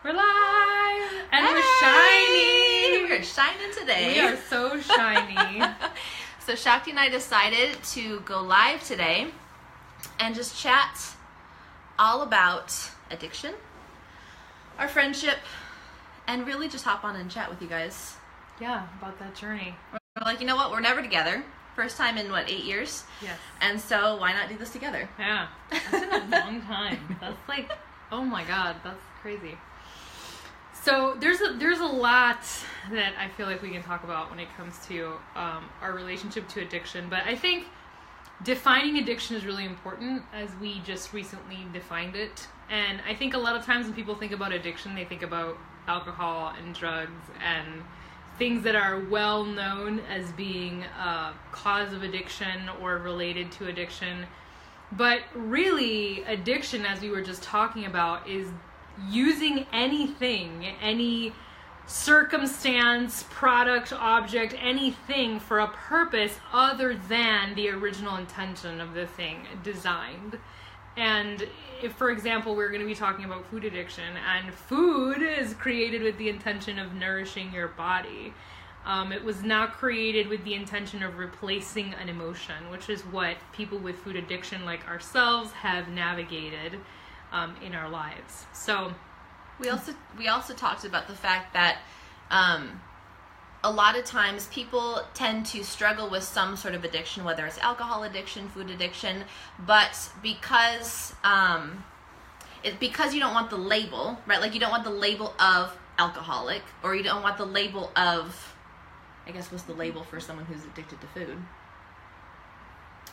We're live! And hey! We're shiny! We're shining today. We are so shiny. So Shakti and I decided to go live today and just chat all about addiction, our friendship, and really just hop on and chat with you guys. Yeah, about that journey. We're like, you know what? We're never together. First time in, 8 years? Yes. And so why not do this together? Yeah. That's been a long time. That's like, oh my God, that's crazy. So there's a lot that I feel like we can talk about when it comes to our relationship to addiction. But I think defining addiction is really important, as we just recently defined it. And I think a lot of times when people think about addiction, they think about alcohol and drugs and things that are well known as being a cause of addiction or related to addiction. But really, addiction, as we were just talking about, is using anything, any circumstance, product, object, anything for a purpose other than the original intention of the thing designed. And if, for example, we're going to be talking about food addiction, and food is created with the intention of nourishing your body. It was not created with the intention of replacing an emotion, which is what people with food addiction like ourselves have navigated in our lives. So we also talked about the fact that a lot of times people tend to struggle with some sort of addiction, whether it's alcohol addiction, food addiction, but because you don't want the label, right? Like you don't want the label of alcoholic, or you don't want the label of, I guess, what's the label for someone who's addicted to food?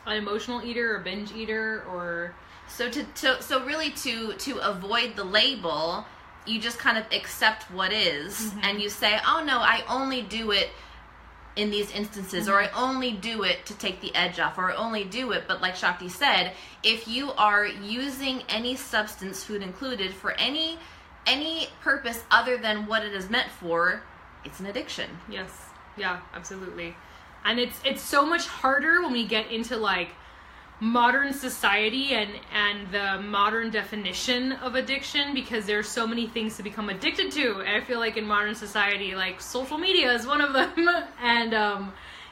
An emotional eater or binge eater, or so really to avoid the label, you just kind of accept what is, and you say, oh no, I only do it in these instances, or I only do it to take the edge off, or I only do it. But like Shakti said, if you are using any substance, food included, for any purpose other than what it is meant for, it's an addiction. Yes. Yeah, absolutely. And it's so much harder when we get into like modern society and the modern definition of addiction, because there's so many things to become addicted to. And I feel like in modern society, like social media is one of them, and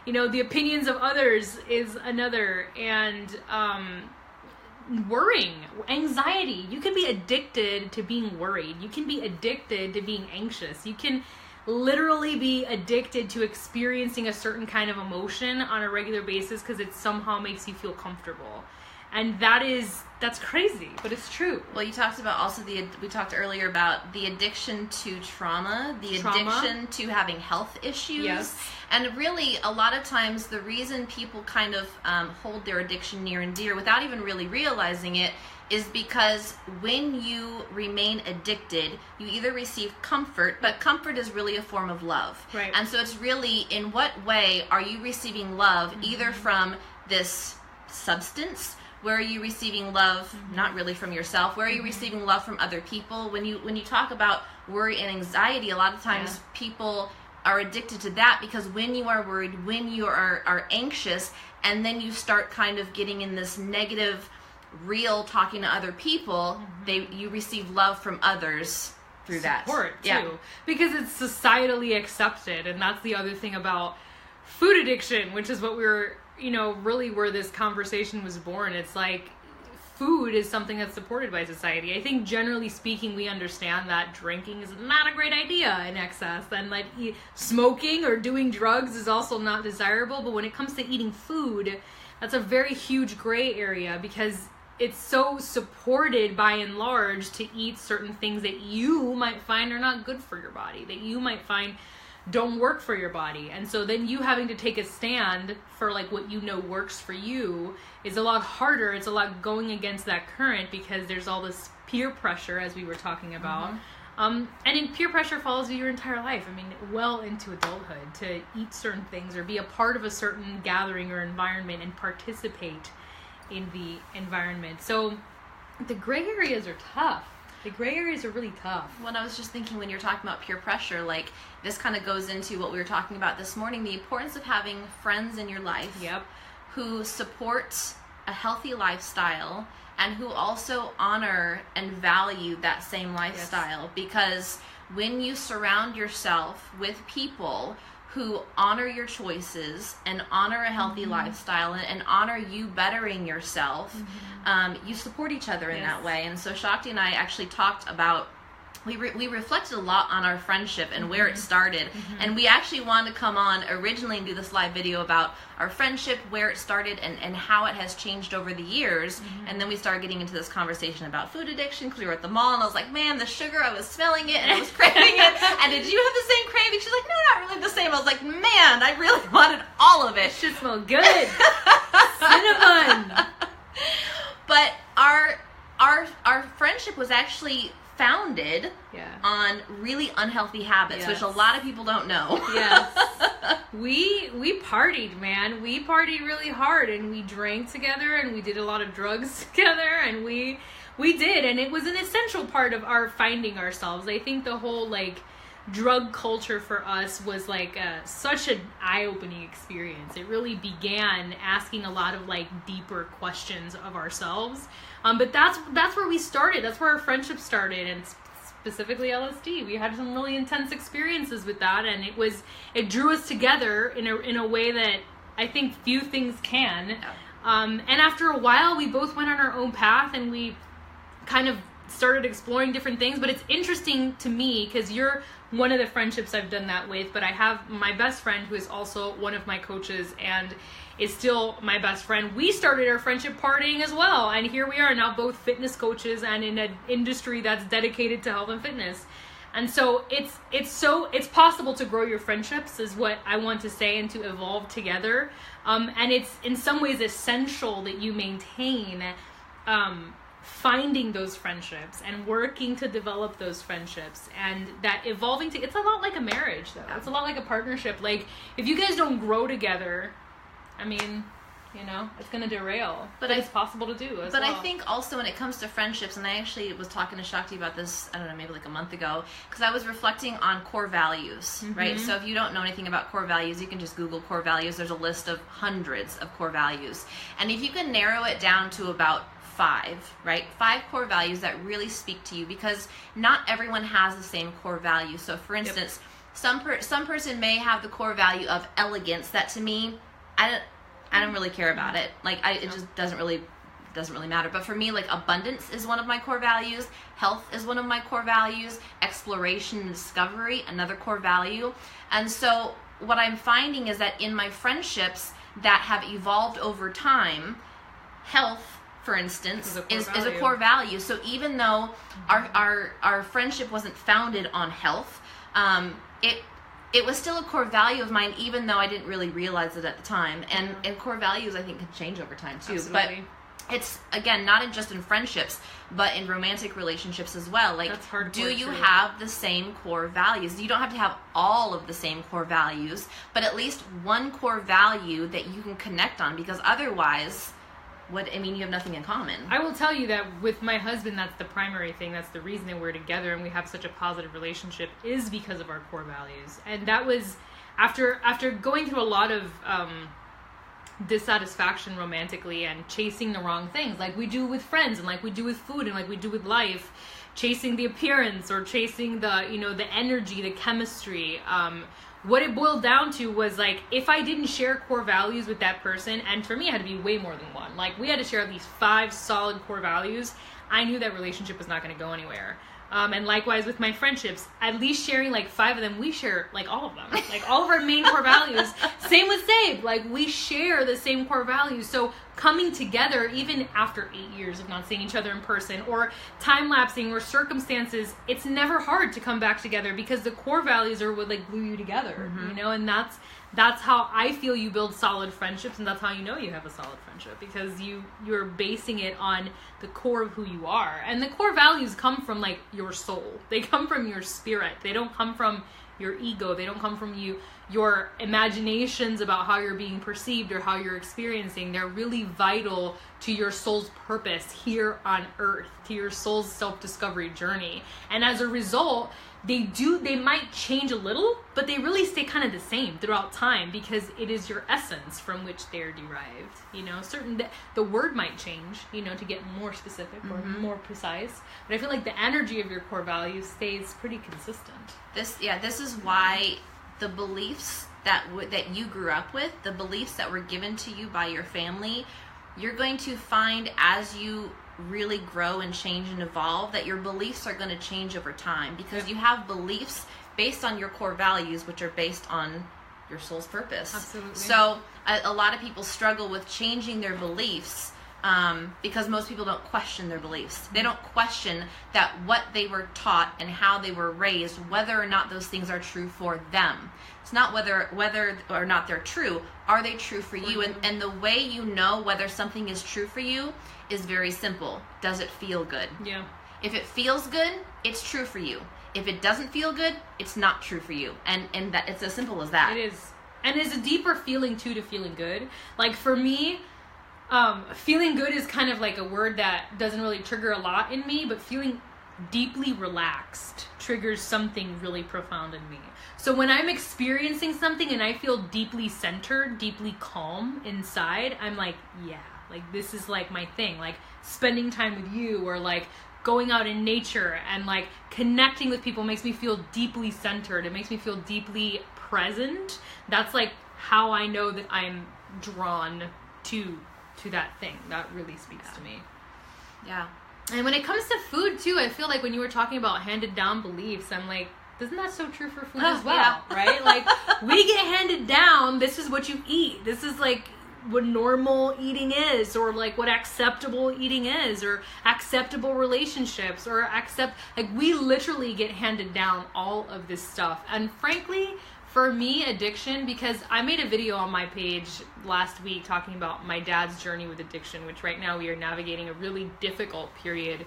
the opinions of others is another, and worrying, anxiety. You can be addicted to being worried. You can be addicted to being anxious. You can literally be addicted to experiencing a certain kind of emotion on a regular basis because it somehow makes you feel comfortable. And that's crazy, but it's true. Well, you talked about also we talked earlier about the addiction to trauma, addiction to having health issues. Yes. And really, a lot of times, the reason people kind of hold their addiction near and dear without even really realizing it is because when you remain addicted, you either receive comfort, but comfort is really a form of love. Right. And so it's really, in what way are you receiving love, either from this substance? Where are you receiving love, not really from yourself? Where are you receiving love from other people? When you talk about worry and anxiety, a lot of times people are addicted to that because when you are worried, when you are anxious, and then you start kind of getting in this negative real talking to other people, you receive love from others through support that. Too, because it's societally accepted. And that's the other thing about food addiction, which is what we're really where this conversation was born. It's like food is something that's supported by society. I think generally speaking, we understand that drinking is not a great idea in excess, and like smoking or doing drugs is also not desirable. But when it comes to eating food, that's a very huge gray area, because it's so supported by and large to eat certain things that you might find are not good for your body, that you might find don't work for your body. And so then you having to take a stand for like what works for you is a lot harder. It's a lot going against that current, because there's all this peer pressure, as we were talking about. And in peer pressure follows you your entire life. I mean, well into adulthood, to eat certain things or be a part of a certain gathering or environment and participate in the environment. So the gray areas are tough. The gray areas are really tough. When I was just thinking, when you're talking about peer pressure, like this kind of goes into what we were talking about this morning, the importance of having friends in your life who support a healthy lifestyle and who also honor and value that same lifestyle. Yes. Because when you surround yourself with people who honor your choices and honor a healthy lifestyle and honor you bettering yourself, you support each other in that way. And so Shakti and I actually talked about, we reflected a lot on our friendship and where it started. And we actually wanted to come on originally and do this live video about our friendship, where it started, and how it has changed over the years. And then we started getting into this conversation about food addiction because we were at the mall, and I was like, man, the sugar, I was smelling it and I was craving it. And did you have the same craving? She's like, no, not really the same. I was like, man, I really wanted all of it. It should smell good. Cinnamon. But our friendship was actually founded on really unhealthy habits, which a lot of people don't know. Yes. We partied, man. We partied really hard, and we drank together, and we did a lot of drugs together, and we did, and it was an essential part of our finding ourselves. I think the whole like drug culture for us was like such an eye-opening experience. It really began asking a lot of like deeper questions of ourselves. But that's where we started. That's where our friendship started, and specifically LSD. We had some really intense experiences with that, and it drew us together in a way that I think few things can. And after a while, we both went on our own path, and we kind of started exploring different things. But it's interesting to me because you're one of the friendships I've done that with, but I have my best friend who is also one of my coaches and is still my best friend. We started our friendship partying as well, and here we are now, both fitness coaches and in an industry that's dedicated to health and fitness. And so it's possible to grow your friendships, is what I want to say, and to evolve together. And it's in some ways essential that you maintain finding those friendships and working to develop those friendships, and that evolving to, it's a lot like a marriage though. It's a lot like a partnership. Like if you guys don't grow together, I mean, you know, it's going to derail. But it's possible to do as well. But I think also when it comes to friendships, and I actually was talking to Shakti about this, I don't know, maybe like a month ago, because I was reflecting on core values, right? So if you don't know anything about core values, you can just Google core values. There's a list of hundreds of core values. And if you can narrow it down to about 5, right? 5 core values that really speak to you, because not everyone has the same core values. So for instance, some person may have the core value of elegance that to me, I don't really care about it. Like it just doesn't really matter. But for me, like abundance is one of my core values. Health is one of my core values. Exploration and discovery, another core value. And so what I'm finding is that in my friendships that have evolved over time, health, for instance, is a core value. So even though our friendship wasn't founded on health, it was still a core value of mine, even though I didn't really realize it at the time. And core values, I think, can change over time, too. Absolutely. But it's, again, not just in friendships, but in romantic relationships as well. Like, do you have the same core values? You don't have to have all of the same core values, but at least one core value that you can connect on, because otherwise, you have nothing in common. I will tell you that with my husband, that's the primary thing. That's the reason that we're together and we have such a positive relationship, is because of our core values. And that was after going through a lot of dissatisfaction romantically and chasing the wrong things, like we do with friends and like we do with food and like we do with life, chasing the appearance or chasing the, the energy, the chemistry. What it boiled down to was like, if I didn't share core values with that person, and for me it had to be way more than one, like we had to share at least 5 solid core values, I knew that relationship was not going to go anywhere. And likewise with my friendships, at least sharing like 5 of them, we share like all of them, like all of our main core values. Same with Save, like we share the same core values. So coming together, even after 8 years of not seeing each other in person, or time lapsing, or circumstances, it's never hard to come back together because the core values are what like glue you together, and that's how I feel you build solid friendships, and that's how you know you have a solid friendship, because you're basing it on the core of who you are. And the core values come from like your soul. They come from your spirit. They don't come from your ego. They don't come from your imaginations about how you're being perceived or how you're experiencing. They're really vital to your soul's purpose here on earth, to your soul's self-discovery journey. And as a result, they might change a little, but they really stay kind of the same throughout time, because it is your essence from which they're derived. You know, the word might change, you know, to get more specific or more precise, but I feel like the energy of your core values stays pretty consistent. This is why the beliefs that you grew up with, the beliefs that were given to you by your family, you're going to find as you really grow and change and evolve that your beliefs are going to change over time, because you have beliefs based on your core values, which are based on your soul's purpose. Absolutely. So a lot of people struggle with changing their beliefs because most people don't question their beliefs. They don't question that what they were taught and how they were raised, whether or not those things are true for them. It's not whether or not they're true. Are they true for you? And the way you know whether something is true for you is very simple. Does it feel good? Yeah. If it feels good, it's true for you. If it doesn't feel good, it's not true for you. And that it's as simple as that. It is. And it's a deeper feeling too to feeling good. Like for me, feeling good is kind of like a word that doesn't really trigger a lot in me, but feeling deeply relaxed triggers something really profound in me. So when I'm experiencing something and I feel deeply centered, deeply calm inside, I'm like, yeah, like this is like my thing. Like spending time with you, or like going out in nature and like connecting with people makes me feel deeply centered. It makes me feel deeply present. That's like how I know that I'm drawn to that thing. That really speaks to me. Yeah. And when it comes to food too, I feel like when you were talking about handed down beliefs, I'm like, isn't that so true for food as well? Yeah. Right? Like we get handed down, this is what you eat. This is like what normal eating is, or like what acceptable eating is, or acceptable relationships, or like we literally get handed down all of this stuff. And frankly, for me, addiction, because I made a video on my page last week talking about my dad's journey with addiction, which right now we are navigating a really difficult period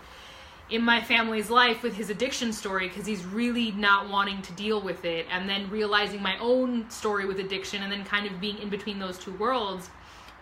in my family's life with his addiction story, because he's really not wanting to deal with it, and then realizing my own story with addiction, and then kind of being in between those two worlds.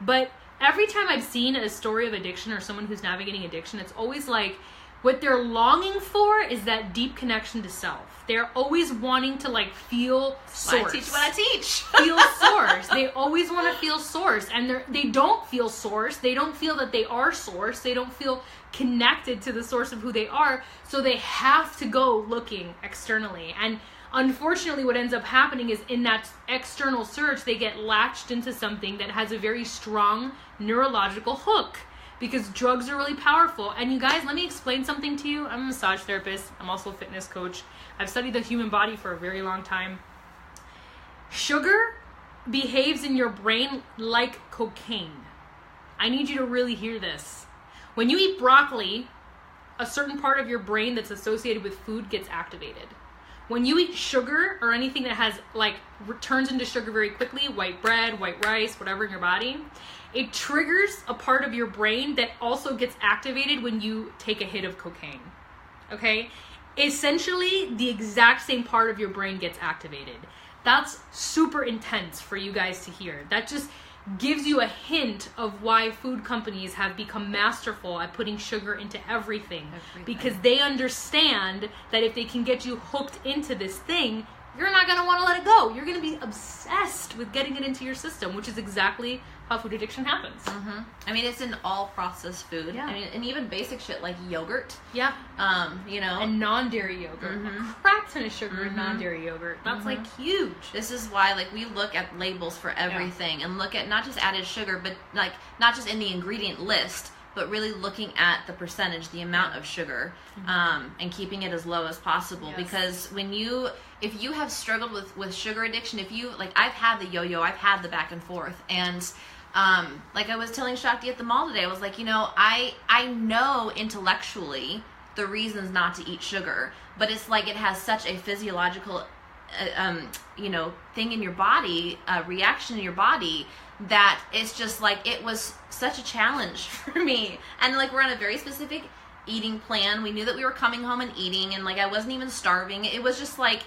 But every time I've seen a story of addiction or someone who's navigating addiction, it's always like what they're longing for is that deep connection to self. They're always wanting to like feel source. I teach what I teach. Feel source. They always want to feel source, and they don't feel source. They don't feel that they are source. They don't feel connected to the source of who they are. So they have to go looking externally. And unfortunately, what ends up happening is in that external search, they get latched into something that has a very strong neurological hook, because drugs are really powerful. And you guys, let me explain something to you. I'm a massage therapist. I'm also a fitness coach. I've studied the human body for a very long time. Sugar behaves in your brain like cocaine. I need you to really hear this. When you eat broccoli, a certain part of your brain that's associated with food gets activated. When you eat sugar or anything that has like turns into sugar very quickly, white bread, white rice, whatever in your body, it triggers a part of your brain that also gets activated when you take a hit of cocaine. Okay? Essentially, the exact same part of your brain gets activated. That's super intense for you guys to hear. That just gives you a hint of why food companies have become masterful at putting sugar into everything. Because they understand that if they can get you hooked into this thing, you're not going to want to let it go. You're going to be obsessed with getting it into your system, which is exactly how food addiction happens. Mm-hmm. I mean, it's in all processed food. Yeah. I mean, and even basic shit like yogurt. Yeah. You know. And non-dairy yogurt. A crap ton of sugar in non-dairy yogurt. That's like huge. This is why like we look at labels for everything and look at not just added sugar, but like not just in the ingredient list, but really looking at the percentage, the amount of sugar, and keeping it as low as possible. Yes. Because if you have struggled with sugar addiction, if you, like I've had the yo-yo, I've had the back and forth, and like I was telling Shakti at the mall today, I was like, you know, I know intellectually the reasons not to eat sugar, but it's like it has such a physiological, you know, thing in your body, reaction in your body, that it's just like it was such a challenge for me. And like we're on a very specific eating plan. We knew that we were coming home and eating, and like I wasn't even starving. It was just like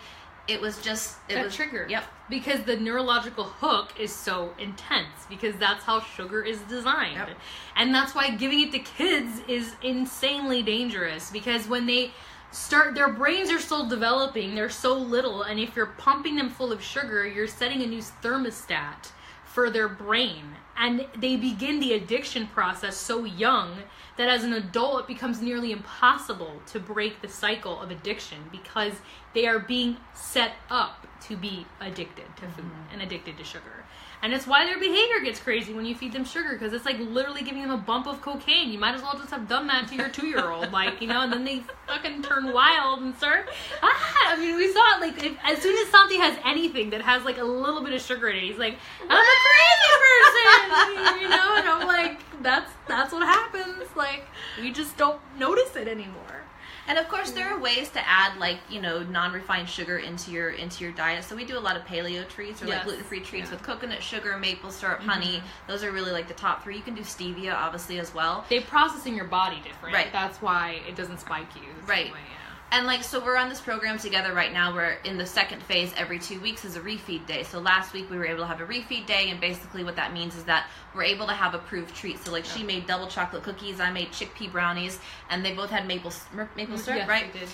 it was just trigger. Yep. Because the neurological hook is so intense, because that's how sugar is designed. Yep. And that's why giving it to kids is insanely dangerous, because when they start, their brains are still developing, they're so little, and if you're pumping them full of sugar, you're setting a new thermostat for their brain, and they begin the addiction process so young that as an adult it becomes nearly impossible to break the cycle of addiction, because they are being set up to be addicted to food and addicted to sugar. And it's why their behavior gets crazy when you feed them sugar, because it's like literally giving them a bump of cocaine. You might as well just have done that to your 2-year-old, like, you know, and then they fucking turn wild and start, I mean, we saw it, like, as soon as Santi has anything that has, like, a little bit of sugar in it, he's like, I'm a crazy person, you know, and I'm like, that's what happens, like, we just don't notice it anymore. And of course, there are ways to add, like, you know, non-refined sugar into your diet. So we do a lot of paleo treats, or like gluten-free treats with coconut sugar, maple syrup, honey. Those are really like the top 3. You can do stevia, obviously, as well. They process in your body different. Right. That's why it doesn't spike you. Right. Way, yeah. And like, so we're on this program together right now. We're in the second phase. Every 2 weeks is a refeed day. So last week we were able to have a refeed day, and basically what that means is that we're able to have approved treats. So like, she made double chocolate cookies, I made chickpea brownies, and they both had maple syrup, yes, right? They did.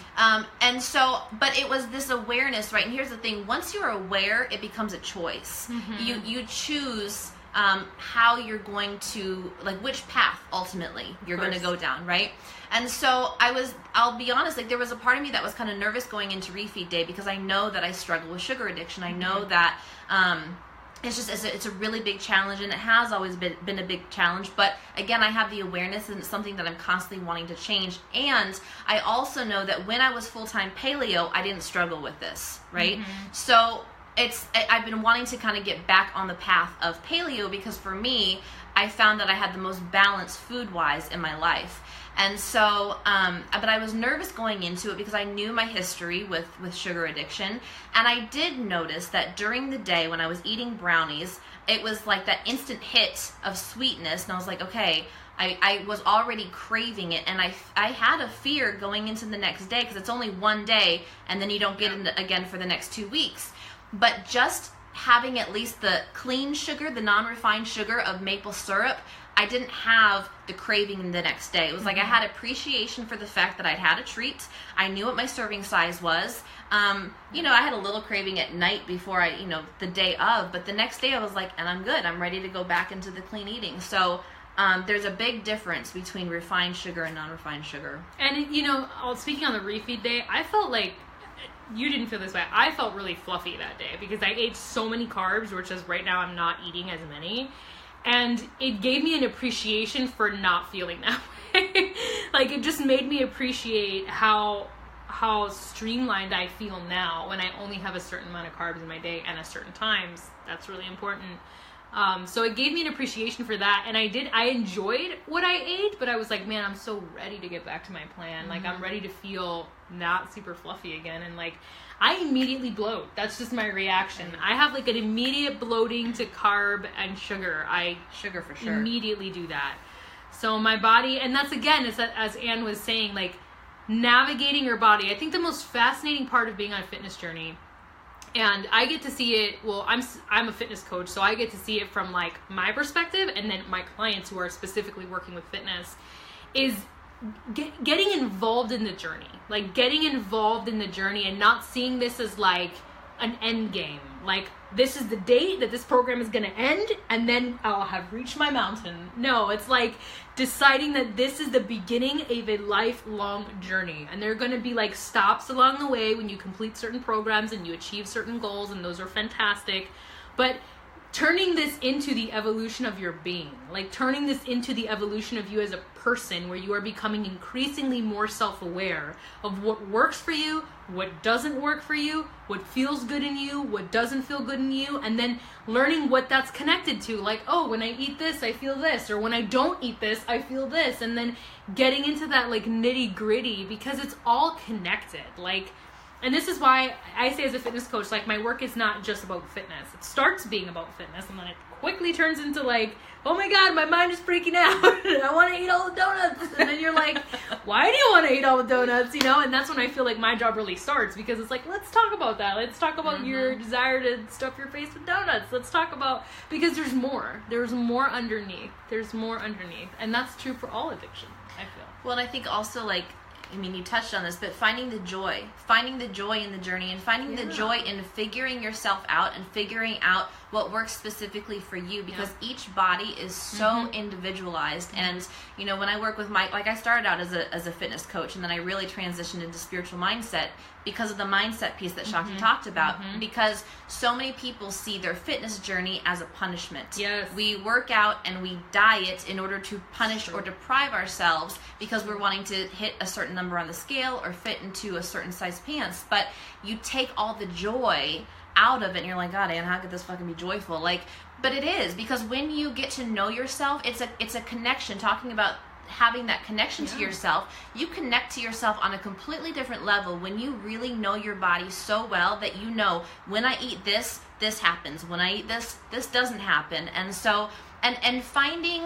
And so, but it was this awareness, right? And here's the thing: once you're aware, it becomes a choice. You choose how you're going to, like, which path ultimately you're going to go down, right? And so I'll be honest, like, there was a part of me that was kind of nervous going into refeed day, because I know that I struggle with sugar addiction. I know that it's a really big challenge, and it has always been a big challenge. But again, I have the awareness, and it's something that I'm constantly wanting to change. And I also know that when I was full-time paleo, I didn't struggle with this, right? So I've been wanting to kind of get back on the path of paleo, because for me, I found that I had the most balanced food-wise in my life. And so, but I was nervous going into it because I knew my history with sugar addiction. And I did notice that during the day when I was eating brownies, it was like that instant hit of sweetness. And I was like, okay, I was already craving it. And I had a fear going into the next day, because it's only one day and then you don't get it again for the next 2 weeks. But just having at least the clean sugar, the non-refined sugar of maple syrup, I didn't have the craving the next day. It was like I had appreciation for the fact that I'd had a treat. I knew what my serving size was. You know, I had a little craving at night before the day of, but the next day I was like, and I'm good. I'm ready to go back into the clean eating. So there's a big difference between refined sugar and non-refined sugar. And, you know, speaking on the refeed day, I felt like, you didn't feel this way, I felt really fluffy that day, because I ate so many carbs, which is right now I'm not eating as many. And it gave me an appreciation for not feeling that way. Like, it just made me appreciate how streamlined I feel now when I only have a certain amount of carbs in my day, and at certain times. That's really important. So it gave me an appreciation for that, and I enjoyed what I ate, but I was like, man, I'm so ready to get back to my plan. Like, I'm ready to feel not super fluffy again, and like, I immediately bloat. That's just my reaction. I have like an immediate bloating to carb and sugar. Sugar for sure. Immediately do that. So my body, and that's again, is that, as Anne was saying, like, navigating your body. I think the most fascinating part of being on a fitness journey, and I get to see it, well, I'm a fitness coach, so I get to see it from like my perspective, and then my clients who are specifically working with fitness, is getting involved in the journey. Like, getting involved in the journey and not seeing this as like an end game. Like, this is the date that this program is going to end, and then I'll have reached my mountain. No, it's like deciding that this is the beginning of a lifelong journey, and there are going to be like stops along the way when you complete certain programs and you achieve certain goals, and those are fantastic. But turning this into the evolution of your being, like turning this into the evolution of you as a person, where you are becoming increasingly more self-aware of what works for you, what doesn't work for you, what feels good in you, what doesn't feel good in you, and then learning what that's connected to. Like, oh, when I eat this, I feel this, or when I don't eat this, I feel this, and then getting into that like nitty-gritty, because it's all connected. Like, And this is why I say as a fitness coach, like, my work is not just about fitness. It starts being about fitness, and then it quickly turns into, like, oh my God, my mind is freaking out. I want to eat all the donuts. And then you're like, why do you want to eat all the donuts? You know, and that's when I feel like my job really starts, because it's like, let's talk about that. Let's talk about your desire to stuff your face with donuts. Let's talk about, because there's more. There's more underneath. There's more underneath. And that's true for all addiction, I feel. Well, and I think also, like, I mean, you touched on this, but finding the joy in the journey, and finding the joy in figuring yourself out and figuring out what works specifically for you, because each body is so individualized. And, you know, when I work with like, I started out as a fitness coach, and then I really transitioned into spiritual mindset because of the mindset piece that Shakti talked about, because so many people see their fitness journey as a punishment. Yes. We work out and we diet in order to punish or deprive ourselves because we're wanting to hit a certain number on the scale or fit into a certain size pants. But you take all the joy out of it, and you're like, God, Anne, how could this fucking be joyful? Like, but it is, because when you get to know yourself, it's a connection. Talking about having that connection to yourself, you connect to yourself on a completely different level when you really know your body so well that you know, when I eat this, this happens. When I eat this, this doesn't happen. And so, and finding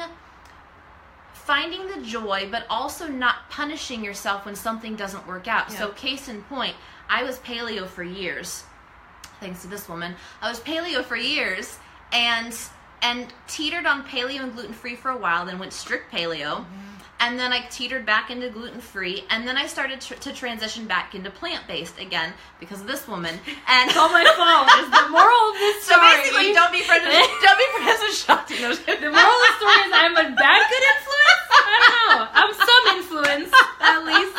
the joy, but also not punishing yourself when something doesn't work out. So case in point, I was paleo for years. Thanks to this woman. I was paleo for years and teetered on paleo and gluten-free for a while, then went strict paleo, and then I teetered back into gluten-free, and then I started to transition back into plant-based again because of this woman. And it's all my fault. Is the moral of this story? So basically, don't be friends with Shakti. No, the moral of the story is I'm a bad good influence? I don't know. I'm some influence, at least.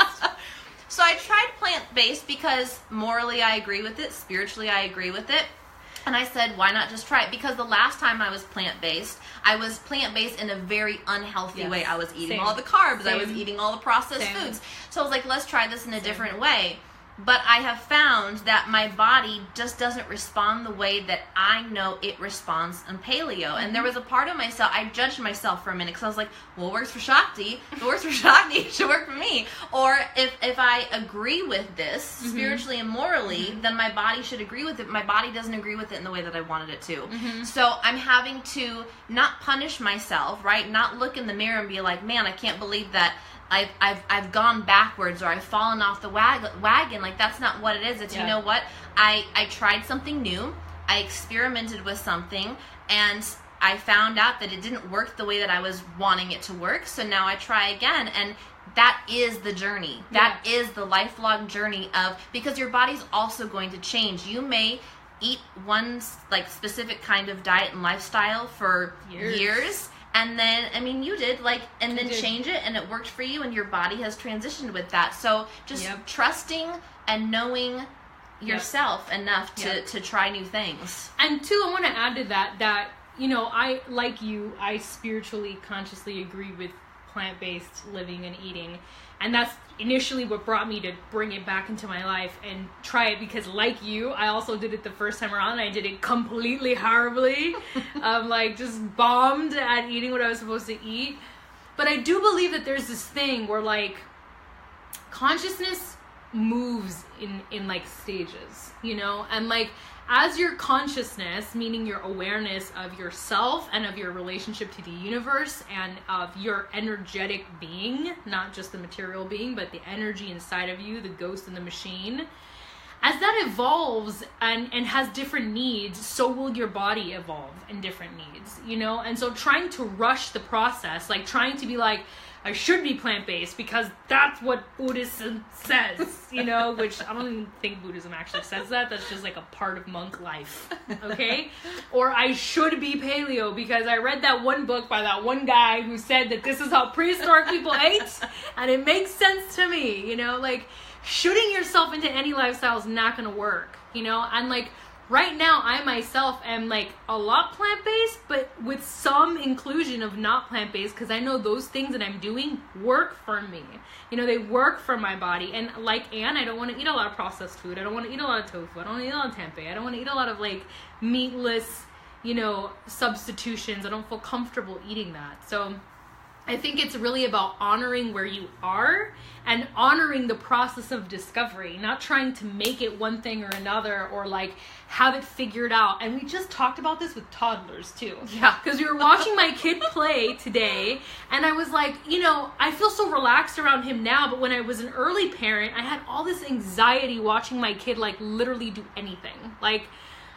So I tried plant-based because morally I agree with it, spiritually I agree with it. And I said, why not just try it? Because the last time I was plant-based in a very unhealthy way. I was eating all the carbs. I was eating all the processed foods. So I was like, let's try this in a different way. But I have found that my body just doesn't respond the way that I know it responds in paleo. And there was a part of myself, I judged myself for a minute because I was like, well, it works for Shakti. If it works for Shakti, it should work for me. Or if I agree with this spiritually and morally, then my body should agree with it. My body doesn't agree with it in the way that I wanted it to. So I'm having to not punish myself, right? Not look in the mirror and be like, man, I can't believe that I've gone backwards, or I've fallen off the wagon. Like, that's not what it is. It's, you know what? I tried something new. I experimented with something, and I found out that it didn't work the way that I was wanting it to work. So now I try again, and that is the journey. That is the lifelong journey because your body's also going to change. You may eat one like specific kind of diet and lifestyle for years. And then, I mean, you did, like, and then change it, and it worked for you, and your body has transitioned with that. So just trusting and knowing yourself enough to try new things. And two, I want to add to that, you know, I, like you, I spiritually, consciously agree with plant-based living and eating. And that's initially what brought me to bring it back into my life and try it, because like you, I also did it the first time around. I did it completely horribly. Like, just bombed at eating what I was supposed to eat. But I do believe that there's this thing where, like, consciousness moves in like stages, you know? And like, as your consciousness, meaning your awareness of yourself and of your relationship to the universe and of your energetic being, not just the material being, but the energy inside of you, the ghost in the machine, as that evolves and has different needs, so will your body evolve in different needs, you know? And so trying to rush the process, like trying to be like, I should be plant-based because that's what Buddhism says, you know, which I don't even think Buddhism actually says that. That's just like a part of monk life, okay? Or I should be paleo because I read that one book by that one guy who said that this is how prehistoric people ate, and it makes sense to me, you know? Like, shooting yourself into any lifestyle is not going to work, you know? And like, right now, I myself am like a lot plant-based, but with some inclusion of not plant-based, because I know those things that I'm doing work for me. You know, they work for my body. And like Anne, I don't want to eat a lot of processed food. I don't want to eat a lot of tofu. I don't want to eat a lot of tempeh. I don't want to eat a lot of like meatless, you know, substitutions. I don't feel comfortable eating that. So I think it's really about honoring where you are and honoring the process of discovery, not trying to make it one thing or another or like have it figured out. And we just talked about this with toddlers too. Yeah. Because we were watching my kid play today and I was like, you know, I feel so relaxed around him now, but when I was an early parent, I had all this anxiety watching my kid like literally do anything. Like,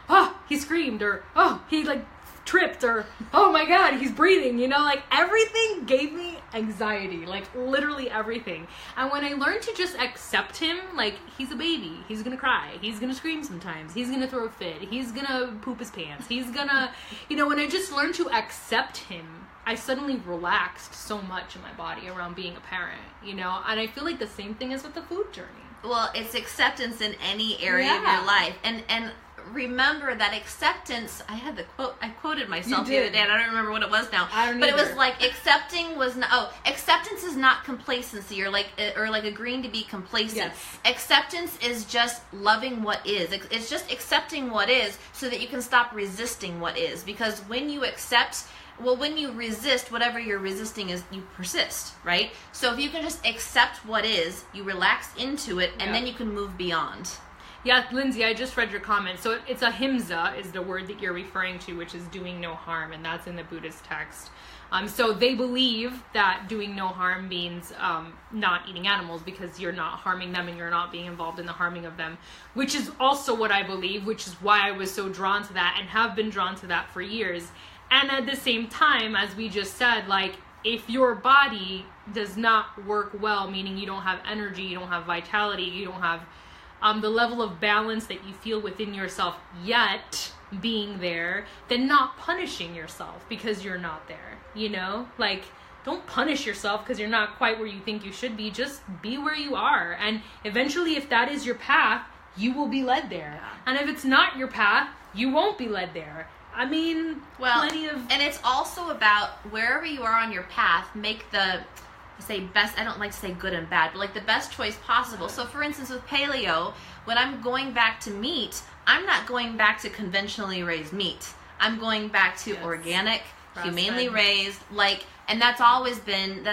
oh, he screamed, or oh, he like tripped, or oh my god, he's breathing, you know, like everything gave me anxiety, like literally everything. And when I learned to just accept him, like he's a baby, he's gonna cry, he's gonna scream sometimes, he's gonna throw a fit, he's gonna poop his pants, he's gonna, you know, when I just learned to accept him, I suddenly relaxed so much in my body around being a parent, you know. And I feel like the same thing is with the food journey. Well, it's acceptance in any area of your life, and remember that acceptance. I had the quote. I quoted myself the other day, and I don't remember what it was now. But it was like acceptance is not complacency or like agreeing to be complacent. Yes. Acceptance is just loving what is. It's just accepting what is, so that you can stop resisting what is. Because when you accept. Well, when you resist, whatever you're resisting is, you persist, right? So if you can just accept what is, you relax into it, and then you can move beyond. Yeah, Lindsay, I just read your comment. So it's ahimsa is the word that you're referring to, which is doing no harm, and that's in the Buddhist text. So they believe that doing no harm means not eating animals because you're not harming them and you're not being involved in the harming of them, which is also what I believe, which is why I was so drawn to that and have been drawn to that for years. And at the same time, as we just said, like, if your body does not work well, meaning you don't have energy, you don't have vitality, you don't have the level of balance that you feel within yourself yet being there, then not punishing yourself because you're not there, you know? Like, don't punish yourself because you're not quite where you think you should be. Just be where you are. And eventually, if that is your path, you will be led there. And if it's not your path, you won't be led there. I mean, plenty of... And it's also about wherever you are on your path, make the, best, I don't like to say good and bad, but like the best choice possible. So for instance, with paleo, when I'm going back to meat, I'm not going back to conventionally raised meat. I'm going back to organic, humanely raised, like, and that's always been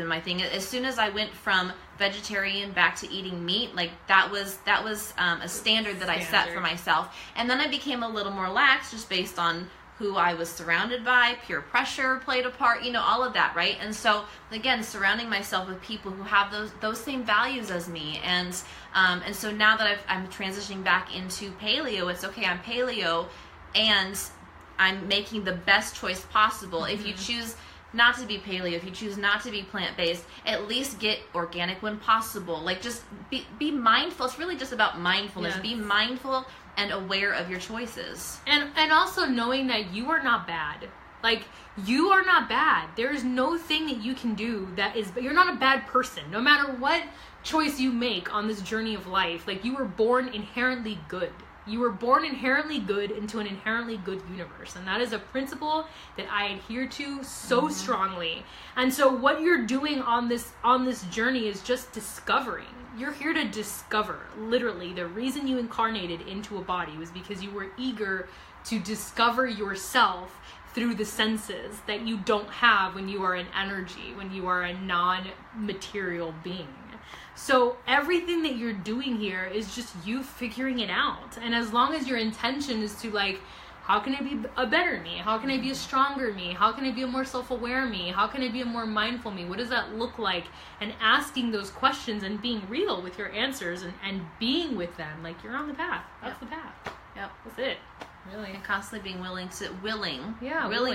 my thing. As soon as I went from vegetarian back to eating meat, like that was a standard that I set for myself. And then I became a little more lax just based on who I was surrounded by. Peer pressure played a part, you know, all of that, right? And so again, surrounding myself with people who have those same values as me, and so now that I'm transitioning back into paleo, it's okay, I'm paleo and I'm making the best choice possible. If you choose not to be paleo, if you choose not to be plant-based, at least get organic when possible. Like, just be mindful. It's really just about mindfulness. Yes. Be mindful and aware of your choices. And also knowing that you are not bad. Like, you are not bad. There is no thing that you can do that is... You're not a bad person. No matter what choice you make on this journey of life, like, you were born inherently good. You were born inherently good into an inherently good universe. And that is a principle that I adhere to so strongly. And so what you're doing on this journey is just discovering. You're here to discover. Literally, the reason you incarnated into a body was because you were eager to discover yourself through the senses that you don't have when you are an energy, when you are a non-material being. So everything that you're doing here is just you figuring it out. And as long as your intention is to, like, how can I be a better me? How can I be a stronger me? How can I be a more self-aware me? How can I be a more mindful me? What does that look like? And asking those questions and being real with your answers and being with them. Like, you're on the path. That's the path. Yep. That's it. Really. And constantly being willing willing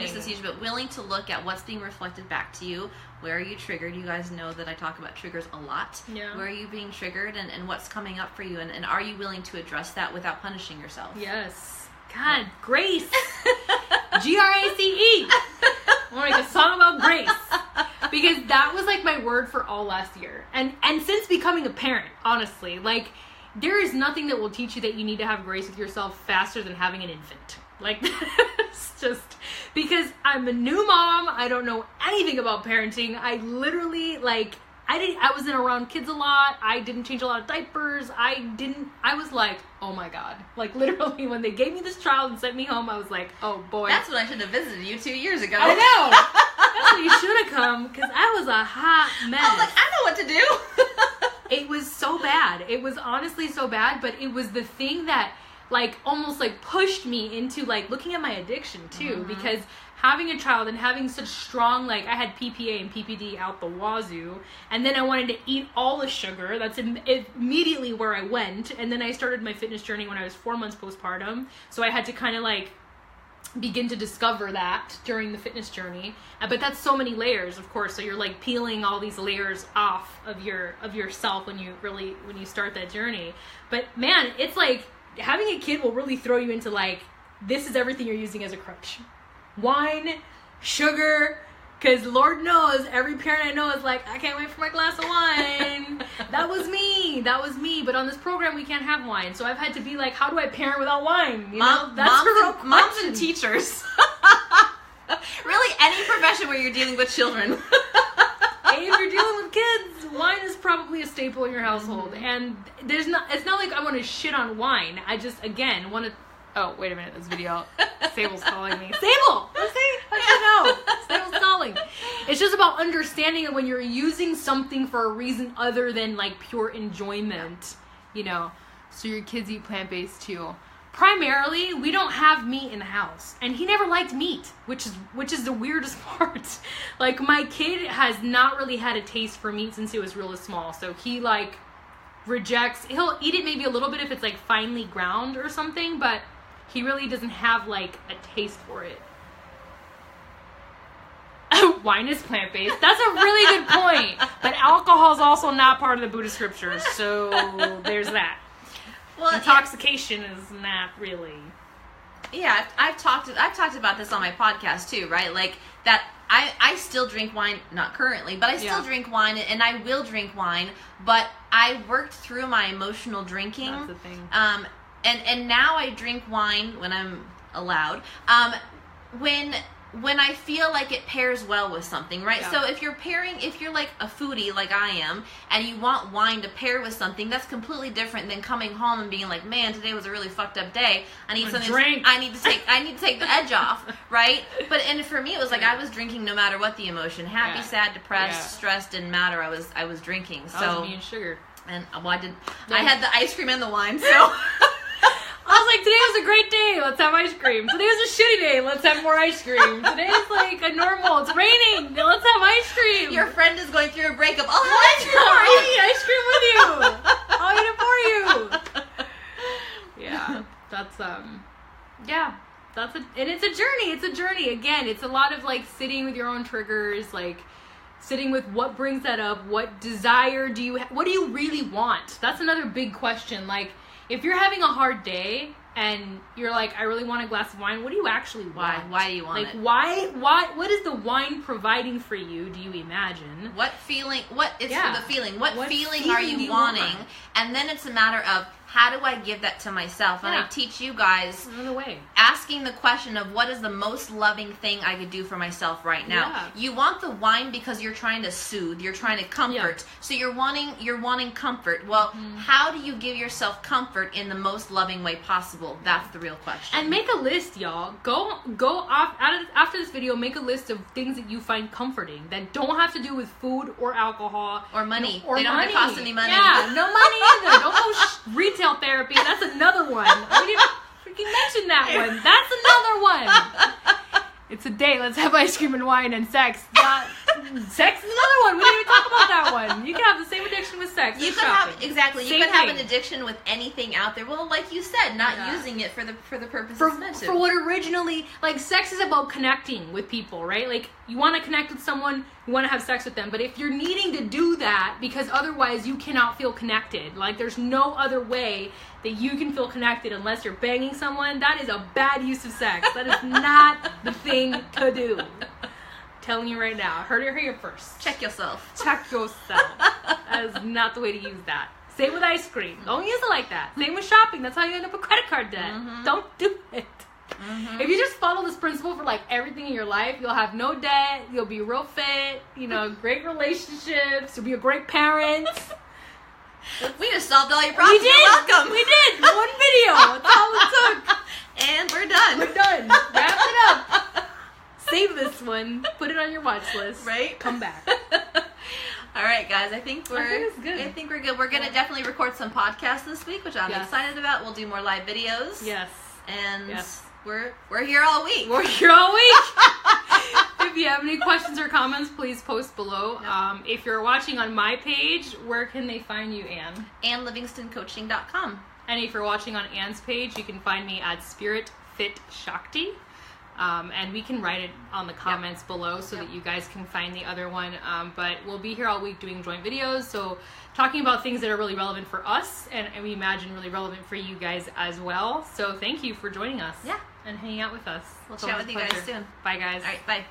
is huge, but willing to look at what's being reflected back to you. Where are you triggered? You guys know that I talk about triggers a lot. Yeah. Where are you being triggered, and what's coming up for you, and are you willing to address that without punishing yourself? Yes. God, grace. Grace. I want to make a song about grace. Because that was like my word for all last year. And since becoming a parent, honestly, like, there is nothing that will teach you that you need to have grace with yourself faster than having an infant. Like, it's just because I'm a new mom. I don't know anything about parenting. I literally, like, I wasn't around kids a lot. I didn't change a lot of diapers. I was like, oh my God. Like, literally, when they gave me this child and sent me home, I was like, oh boy. That's when I should have visited you 2 years ago. I know. That's really should have come because I was a hot mess. I was like, I know what to do. It was so bad. It was honestly so bad, but it was the thing that like almost like pushed me into like looking at my addiction too, because having a child and having such strong, like I had PPA and PPD out the wazoo, and then I wanted to eat all the sugar. That's immediately where I went. And then I started my fitness journey when I was 4 months postpartum. So I had to kind of like begin to discover that during the fitness journey. But that's so many layers, of course. So you're like peeling all these layers off of yourself when you start that journey. But man, it's like having a kid will really throw you into like, this is everything you're using as a crutch. Wine, sugar, because Lord knows every parent I know is like, I can't wait for my glass of wine. That was me. But on this program, we can't have wine. So I've had to be like, how do I parent without wine? You know, that's the real question. Moms and teachers. Really, any profession where you're dealing with children. Hey, if you're dealing with kids, wine is probably a staple in your household. And it's not like I want to shit on wine. I just, again, want to... Oh, wait a minute, this video. Sable's calling me. Sable! How'd you know? Sable's calling. It's just about understanding that when you're using something for a reason other than like pure enjoyment, you know. So your kids eat plant-based too. Primarily, we don't have meat in the house. And he never liked meat, which is the weirdest part. Like, my kid has not really had a taste for meat since he was really small. So he like rejects, he'll eat it maybe a little bit if it's like finely ground or something, but he really doesn't have, like, a taste for it. Wine is plant-based. That's a really good point. But alcohol is also not part of the Buddhist scriptures, so there's that. Well, intoxication is not really... Yeah, I've talked about this on my podcast, too, right? Like, that I still drink wine, not currently, but I still drink wine, and I will drink wine, but I worked through my emotional drinking. That's the thing. And now I drink wine when I'm allowed. When I feel like it pairs well with something, right? Yeah. So if you're like a foodie like I am, and you want wine to pair with something, that's completely different than coming home and being like, man, today was a really fucked up day. I need something. I need to take the edge off, right? And for me, it was like I was drinking no matter what the emotion, happy, sad, depressed, stressed, didn't matter. I was drinking. So that was me and sugar. And I had the ice cream and the wine, so. I was like, today was a great day, let's have ice cream. Today was a shitty day, let's have more ice cream. Today's like a normal, it's raining, let's have ice cream. Your friend is going through a breakup. I'll have ice cream for you. I'll eat ice cream with you. I'll eat it for you. Yeah, that's, and it's a journey. It's a journey. Again, it's a lot of like sitting with your own triggers, like sitting with what brings that up, what desire do you, what do you really want? That's another big question. Like, if you're having a hard day and you're like, I really want a glass of wine, what do you actually want? Why do you want it? Like, what is the wine providing for you, do you imagine? What feeling, for the feeling. What feeling are you wanting? And then it's a matter of, how do I give that to myself? And I teach you guys asking the question of what is the most loving thing I could do for myself right now. Yeah. You want the wine because you're trying to soothe, you're trying to comfort. Yeah. So you're wanting comfort. Well, how do you give yourself comfort in the most loving way possible? That's the real question. And make a list, y'all. Go off after this video, make a list of things that you find comforting that don't have to do with food or alcohol or money. They don't have to cost any money. Yeah, no money either. Don't go retail therapy. That's another one. We didn't freaking mention that one. That's another one. It's a date. Let's have ice cream and wine and sex. Sex is another one. We didn't even talk about that one. You can have the same addiction with sex. You could have an addiction with anything out there. Well, like you said, not using it for the purpose it's meant to. For what originally, like, sex is about connecting with people, right? Like, you want to connect with someone, you want to have sex with them, but if you're needing to do that because otherwise you cannot feel connected, like there's no other way that you can feel connected unless you're banging someone, that is a bad use of sex. That is not the thing to do. Telling you right now. Heard it here first. Check yourself. Check yourself. That is not the way to use that. Same with ice cream. Don't use it like that. Same with shopping. That's how you end up with credit card debt. Don't do it. If you just follow this principle for like everything in your life, you'll have no debt, you'll be real fit, great relationships, you'll be a great parent. We just solved all your problems. We did. You're welcome. We did. One video. That's all it took. And we're done. We're done. Wrap it up. Save this this one. Put it on your watch list. Right? Come back. All right, guys. I think we're good. I think we're good. We're gonna definitely record some podcasts this week, which I'm excited about. We'll do more live videos. Yes. And we're here all week. We're here all week. If you have any questions or comments, please post below. Yep. If you're watching on my page, where can they find you, Anne? AnneLivingstonCoaching.com. And if you're watching on Anne's page, you can find me at Spirit Fit Shakti. And we can write it on the comments below so that you guys can find the other one. But we'll be here all week doing joint videos. So talking about things that are really relevant for us and we imagine really relevant for you guys as well. So thank you for joining us. Yeah. And hanging out with us. We'll chat with you guys soon. Bye, guys. All right, bye.